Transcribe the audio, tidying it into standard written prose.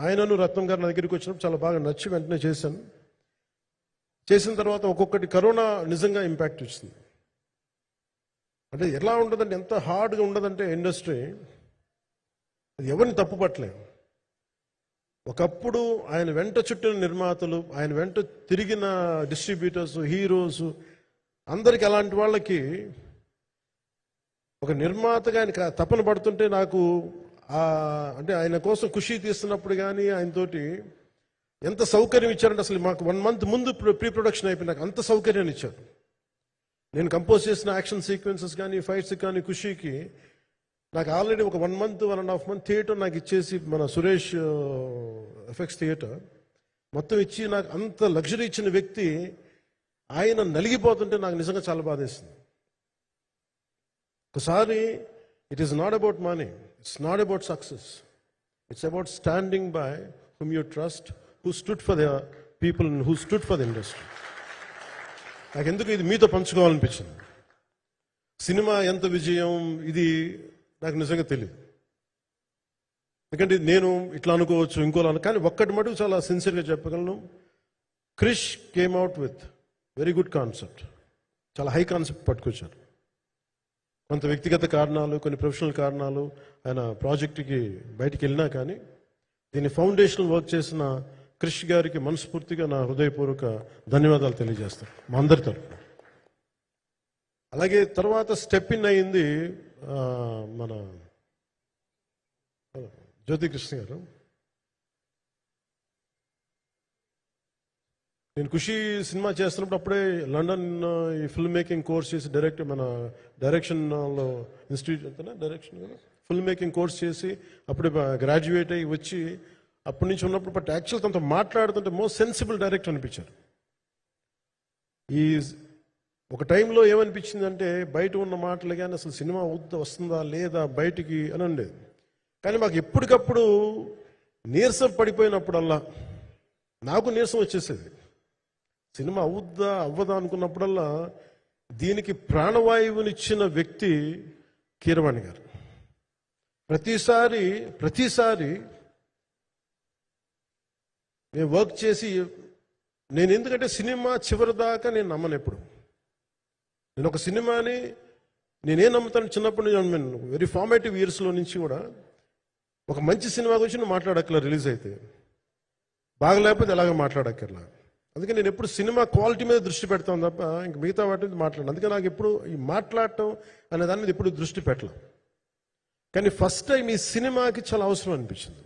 ఆయనను రత్నం గారు నా దగ్గరికి వచ్చినప్పుడు చాలా బాగా నచ్చి వెంటనే చేశాను. చేసిన తర్వాత ఒక్కొక్కటి కరోనా నిజంగా ఇంపాక్ట్ ఇస్తుంది. అంటే ఎలా ఉండదంటే, ఎంత హార్డ్గా ఉండదంటే ఇండస్ట్రీ, అది ఎవరిని తప్పు పట్టలేము. ఒకప్పుడు ఆయన వెంట చుట్టిన నిర్మాతలు, ఆయన వెంట తిరిగిన డిస్ట్రిబ్యూటర్స్, హీరోస్, అందరికి అలాంటి వాళ్ళకి ఒక నిర్మాతగా ఆయన తపన పడుతుంటే నాకు అంటే ఆయన కోసం ఖుషి తీస్తున్నప్పుడు కానీ ఆయనతోటి ఎంత సౌకర్యం ఇచ్చారంటే, అసలు మాకు 1 month ముందు ప్రీ ప్రొడక్షన్ అయిపోయి నాకు అంత సౌకర్యాన్ని ఇచ్చారు. నేను కంపోజ్ చేసిన యాక్షన్ సీక్వెన్సెస్ కానీ ఫైట్స్ కానీ ఖుషీకి నాకు ఆల్రెడీ ఒక 1 month 1.5 month థియేటర్ నాకు ఇచ్చేసి, మన సురేష్ ఎఫెక్ట్స్ థియేటర్ మొత్తం ఇచ్చి నాకు అంత లగ్జరీ ఇచ్చిన వ్యక్తి ఆయన నలిగిపోతుంటే నాకు నిజంగా చాలా బాధేస్తుంది. ఒకసారి it is not about money, it's not about success, it's about standing by whom you trust, who stood for the people and who stood for the industry. నాకు ఎందుకు ఇది మీతో పంచుకోవాలనిపించింది. సినిమా ఎంత విజయం ఇది నాకు నిజంగా తెలియదు, ఎందుకంటే నేను ఇట్లా అనుకోవచ్చు ఇంకోలా, కానీ ఒక్కటి మటుకు చాలా సిన్సియర్గా చెప్పగలను. Krish came out with very good concept, చాలా హై కాన్సెప్ట్ పట్టుకొచ్చారు. కొంత వ్యక్తిగత కారణాలు, కొన్ని ప్రొఫెషనల్ కారణాలు ఆయన ప్రాజెక్టుకి బయటికి వెళ్ళినా కానీ దీన్ని ఫౌండేషనల్ వర్క్ చేసిన క్రిష్ గారికి మనస్ఫూర్తిగా నా హృదయపూర్వక ధన్యవాదాలు తెలియజేస్తాను మా అందరి తరఫున. అలాగే తర్వాత స్టెప్ ఇన్ అయింది మన జ్యోతికృష్ణ గారు. నేను ఖుషి సినిమా చేస్తున్నప్పుడు అప్పుడే లండన్ ఈ ఫిల్మ్ మేకింగ్ కోర్స్ చేసి మన డైరెక్షన్లో institute direction film making course చేసి అప్పుడే గ్రాడ్యుయేట్ అయ్యి వచ్చి అప్పటి నుంచి ఉన్నప్పుడు బట్ యాక్చువల్ తనతో మాట్లాడుతుంటే మోస్ట్ సెన్సిబుల్ డైరెక్టర్ అనిపించారు. ఈ ఒక టైంలో ఏమనిపించిందంటే, బయట ఉన్న మాటలు కానీ అసలు సినిమా వస్తుందా లేదా బయటికి అని ఉండేది. కానీ మాకు ఎప్పటికప్పుడు నీరసం పడిపోయినప్పుడల్లా నాకు నీరసం వచ్చేసేది. సినిమా అవుద్దా అవ్వదా అనుకున్నప్పుడల్లా దీనికి ప్రాణవాయువునిచ్చిన వ్యక్తి కీరవాణి గారు. ప్రతిసారి నేను వర్క్ చేసి, నేను ఎందుకంటే సినిమా చివరి దాకా నేను నమ్మను ఎప్పుడు. నేను ఒక సినిమాని నేనేం నమ్ముతాను, చిన్నప్పటి నుంచి వెరీ ఫార్మేటివ్ ఇయర్స్లో నుంచి కూడా ఒక మంచి సినిమా గురించి నువ్వు మాట్లాడక్కర్లా, రిలీజ్ అయితే బాగలేకపోతే ఎలాగ మాట్లాడక్కర్లా. అందుకే నేను ఎప్పుడు సినిమా క్వాలిటీ మీద దృష్టి పెడతాను తప్ప ఇంక మిగతా వాటి మీద మాట్లాడను. అందుకే నాకు ఎప్పుడు ఈ మాట్లాడటం అనే దాని మీద ఎప్పుడు దృష్టి పెట్టలేదు. కానీ ఫస్ట్ టైం ఈ సినిమాకి చాలా అవసరం అనిపించింది.